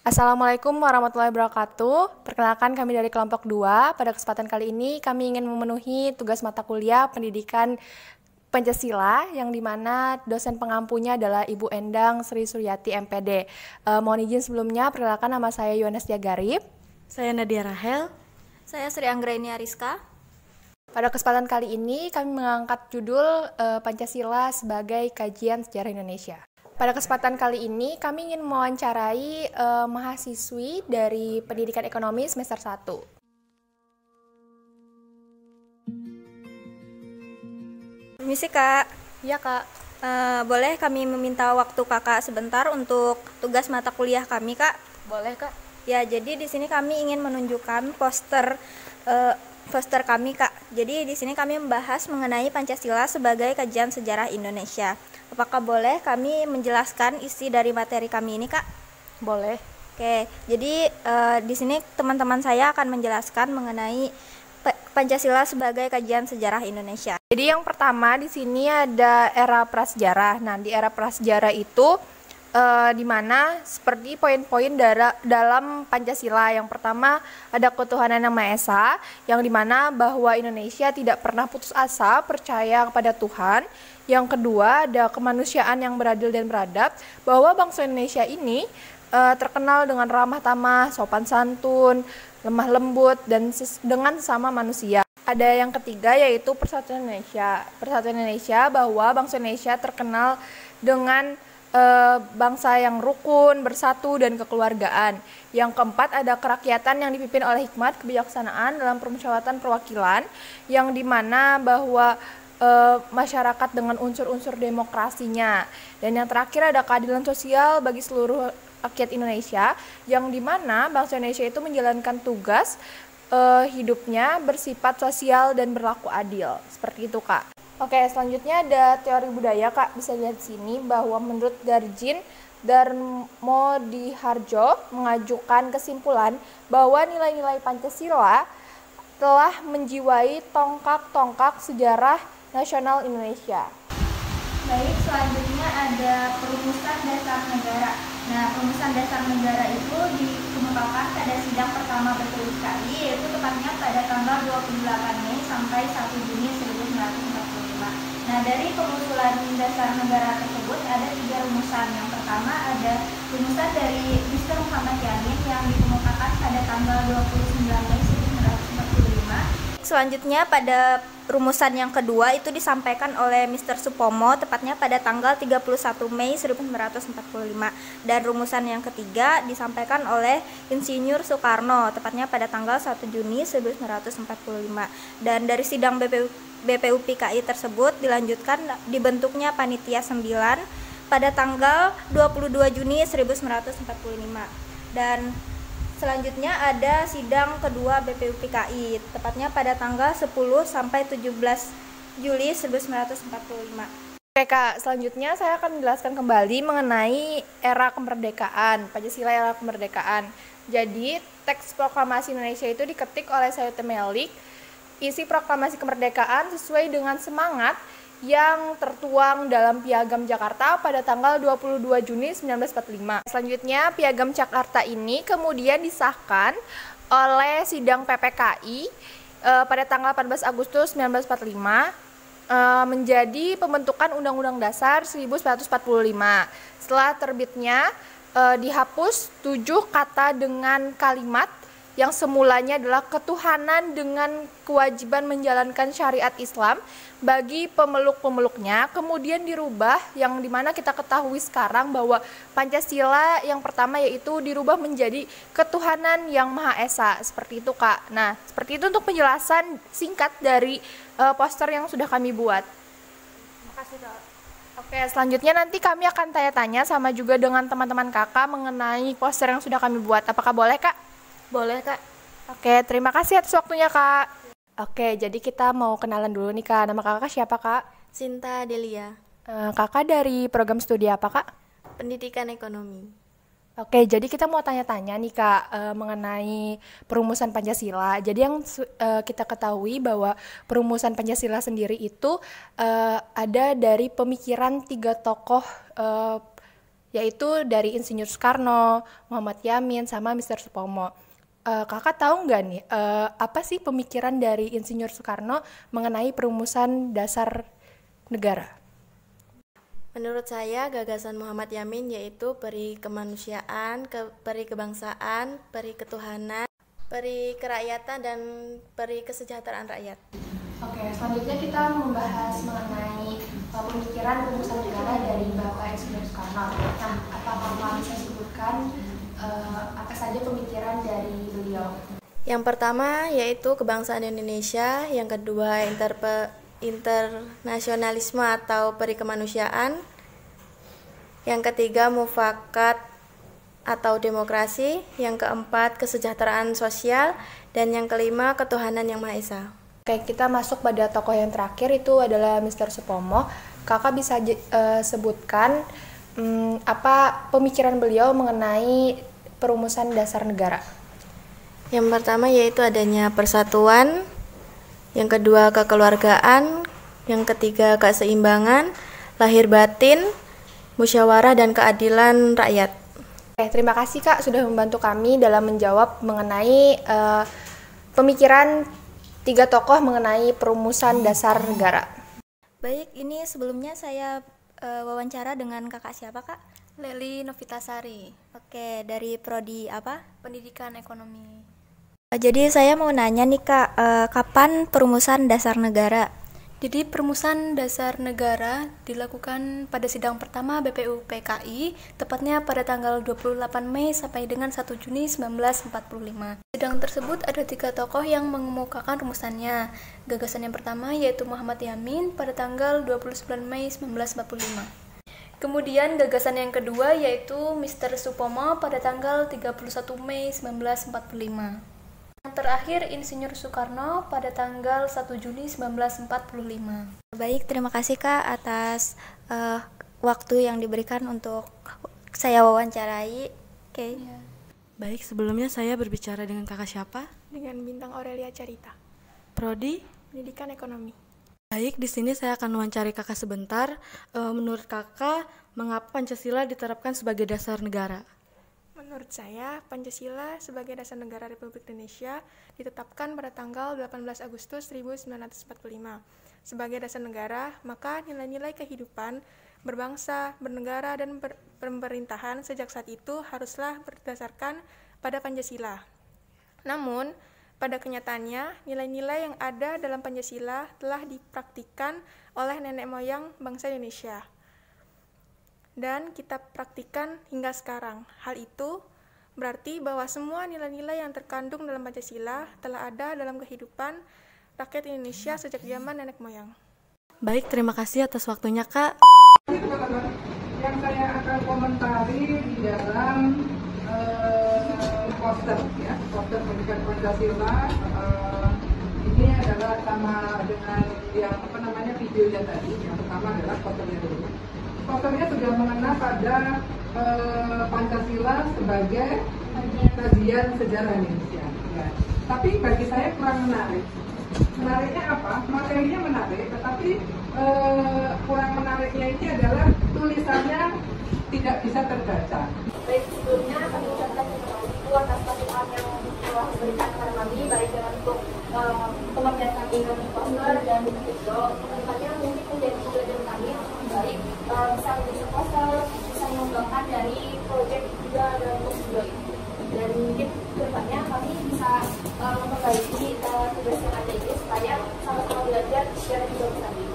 Assalamualaikum warahmatullahi wabarakatuh. Perkenalkan kami dari kelompok 2. Pada kesempatan kali ini kami ingin memenuhi tugas mata kuliah pendidikan Pancasila yang dimana dosen pengampunya adalah Ibu Endang Sri Suryati MPD. Mohon izin sebelumnya, perkenalkan nama saya Yohanes Diagarip. Saya Nadia Rahel. Saya Sri Anggraini Ariska. Pada kesempatan kali ini kami mengangkat judul Pancasila sebagai kajian sejarah Indonesia. Pada kesempatan kali ini kami ingin mewawancarai mahasiswi dari Pendidikan Ekonomi semester 1. Permisi Kak. Iya Kak. Boleh kami meminta waktu Kakak sebentar untuk tugas mata kuliah kami Kak? Boleh Kak. Ya, jadi di sini kami ingin menunjukkan poster kami Kak. Jadi di sini kami membahas mengenai Pancasila sebagai kajian sejarah Indonesia. Apakah boleh kami menjelaskan isi dari materi kami ini Kak? Boleh. Oke, jadi di sini teman-teman saya akan menjelaskan mengenai Pancasila sebagai kajian sejarah Indonesia. Jadi yang pertama di sini ada era prasejarah. Nah, di era prasejarah itu di mana seperti poin-poin dalam Pancasila. Yang pertama ada ketuhanan yang Maha Esa, yang dimana bahwa Indonesia tidak pernah putus asa percaya kepada Tuhan. Yang kedua ada kemanusiaan yang beradil dan beradab, bahwa bangsa Indonesia ini terkenal dengan ramah tamah, sopan santun, lemah lembut, dan dengan sesama manusia. Ada yang ketiga yaitu Persatuan Indonesia. Persatuan Indonesia bahwa bangsa Indonesia terkenal dengan bangsa yang rukun, bersatu, dan kekeluargaan. Yang keempat ada kerakyatan yang dipimpin oleh hikmat kebijaksanaan dalam permusyawaratan perwakilan, yang dimana bahwa masyarakat dengan unsur-unsur demokrasinya. Dan yang terakhir ada keadilan sosial bagi seluruh rakyat Indonesia, yang dimana bangsa Indonesia itu menjalankan tugas hidupnya bersifat sosial dan berlaku adil. Seperti itu Kak. Oke, selanjutnya ada teori budaya Kak. Bisa lihat di sini bahwa menurut Darjin Darmodiharjo mengajukan kesimpulan bahwa nilai-nilai Pancasila telah menjiwai tonggak-tonggak sejarah nasional Indonesia. Baik, selanjutnya ada perumusan dasar negara. Nah, perumusan dasar negara itu dikemukakan pada sidang pertama BPUPKI, yaitu tepatnya pada tanggal 28 Mei sampai 1 Juni 1945. Nah, dari pengusulan dasar negara tersebut ada 3 rumusan. Yang pertama ada rumusan dari Mr. Muhammad Yamin yang dikemukakan pada tanggal 29 Mei 1945. Selanjutnya pada rumusan yang kedua itu disampaikan oleh Mr. Supomo tepatnya pada tanggal 31 Mei 1945, dan rumusan yang ketiga disampaikan oleh Insinyur Soekarno tepatnya pada tanggal 1 Juni 1945. Dan dari sidang BPUPKI tersebut dilanjutkan dibentuknya panitia 9 pada tanggal 22 Juni 1945. Dan selanjutnya ada sidang kedua BPUPKI tepatnya pada tanggal 10 sampai 17 Juli 1945. Oke Kak, selanjutnya saya akan menjelaskan kembali mengenai era kemerdekaan, Pancasila era kemerdekaan. Jadi, teks proklamasi Indonesia itu diketik oleh Said Melik. Isi proklamasi kemerdekaan sesuai dengan semangat yang tertuang dalam Piagam Jakarta pada tanggal 22 Juni 1945. Selanjutnya, Piagam Jakarta ini kemudian disahkan oleh sidang PPKI pada tanggal 14 Agustus 1945 menjadi pembentukan Undang-Undang Dasar 1945. Setelah terbitnya dihapus 7 kata dengan kalimat yang semulanya adalah ketuhanan dengan kewajiban menjalankan syariat Islam bagi pemeluk-pemeluknya, kemudian dirubah yang dimana kita ketahui sekarang bahwa Pancasila yang pertama yaitu dirubah menjadi ketuhanan yang Maha Esa. Seperti itu Kak. Nah, seperti itu untuk penjelasan singkat dari poster yang sudah kami buat. Terima kasih Kak. Oke, selanjutnya nanti kami akan tanya-tanya sama juga dengan teman-teman kakak mengenai poster yang sudah kami buat. Apakah boleh Kak? Boleh Kak. Oke, terima kasih atas waktunya Kak. Oke, jadi kita mau kenalan dulu nih Kak. Nama kakak siapa Kak? Sinta Delia, Kakak dari program studi apa Kak? Pendidikan Ekonomi. Oke, jadi kita mau tanya-tanya nih Kak mengenai perumusan Pancasila. Jadi yang kita ketahui bahwa perumusan Pancasila sendiri itu ada dari pemikiran 3 tokoh yaitu dari Insinyur Soekarno, Muhammad Yamin, sama Mr. Supomo. Kakak tahu nggak nih, apa sih pemikiran dari Insinyur Soekarno mengenai perumusan dasar negara? Menurut saya, gagasan Muhammad Yamin yaitu peri kemanusiaan, peri kebangsaan, peri ketuhanan, peri kerakyatan, dan peri kesejahteraan rakyat. Oke, selanjutnya kita membahas mengenai pemikiran perumusan negara dari Bapak Insinyur Soekarno. Nah, apakah Kakak bisa sebutkan apa saja pemikiran dari beliau? Yang pertama yaitu kebangsaan Indonesia, yang kedua internasionalisme atau peri kemanusiaan, yang ketiga mufakat atau demokrasi, yang keempat kesejahteraan sosial, dan yang kelima ketuhanan yang Maha Esa. Oke, kita masuk pada tokoh yang terakhir, itu adalah Mr. Supomo. Kakak bisa sebutkan apa pemikiran beliau mengenai perumusan dasar negara? Yang pertama yaitu adanya persatuan, yang kedua kekeluargaan, yang ketiga keseimbangan, lahir batin, musyawarah, dan keadilan rakyat. Oke, terima kasih Kak sudah membantu kami dalam menjawab mengenai pemikiran 3 tokoh mengenai perumusan dasar negara. Baik, ini sebelumnya saya wawancara dengan kakak siapa kak? Leli Novitasari. Oke, dari prodi apa? Pendidikan Ekonomi. Jadi saya mau nanya nih kak, kapan perumusan dasar negara? Jadi perumusan dasar negara dilakukan pada sidang pertama BPU PKI, tepatnya pada tanggal 28 Mei sampai dengan 1 Juni 1945. Sidang tersebut ada 3 tokoh yang mengemukakan rumusannya. Gagasan yang pertama yaitu Muhammad Yamin pada tanggal 29 Mei 1945. Kemudian gagasan yang kedua yaitu Mr. Supomo pada tanggal 31 Mei 1945. Yang terakhir Insinyur Soekarno pada tanggal 1 Juni 1945. Baik, terima kasih Kak atas waktu yang diberikan untuk saya wawancarai. Oke. Ya. Baik, sebelumnya saya berbicara dengan kakak siapa? Dengan Bintang Aurelia Carita. Prodi? Pendidikan Ekonomi. Baik, di sini saya akan wawancari kakak sebentar. Menurut kakak, mengapa Pancasila diterapkan sebagai dasar negara? Menurut saya, Pancasila sebagai dasar negara Republik Indonesia ditetapkan pada tanggal 18 Agustus 1945. Sebagai dasar negara, maka nilai-nilai kehidupan, berbangsa, bernegara, dan pemerintahan sejak saat itu haruslah berdasarkan pada Pancasila. Namun, pada kenyataannya, nilai-nilai yang ada dalam Pancasila telah dipraktikkan oleh nenek moyang bangsa Indonesia. Dan kita praktikkan hingga sekarang. Hal itu berarti bahwa semua nilai-nilai yang terkandung dalam Pancasila telah ada dalam kehidupan rakyat Indonesia sejak zaman nenek moyang. Baik, terima kasih atas waktunya, Kak. Yang saya akan komentari di dalam poster pendidikan Pancasila ini adalah sama dengan yang videonya tadi. Yang pertama adalah posternya dulu. Posternya sudah mengena pada Pancasila sebagai kajian sejarah Indonesia. Ya. Tapi bagi saya kurang menarik. Menariknya apa? Materinya menarik, tetapi kurang menariknya ini adalah tulisannya tidak bisa terbaca. Baik, sebelumnya kami ucapkan terima kasih atas masukan yang telah diberikan kepada kami, baik dalam bentuk pengertian kami dengan poster dan video. Kedepannya mungkin menjadi pembelajaran kami yang lebih baik, bisa menjadi poster, bisa mengembangkan dari proyek juga dalam bentuk video ini. Dan mungkin kedepannya kami bisa memperbaiki tugas yang ada ini supaya sama-sama belajar secara juga bersama.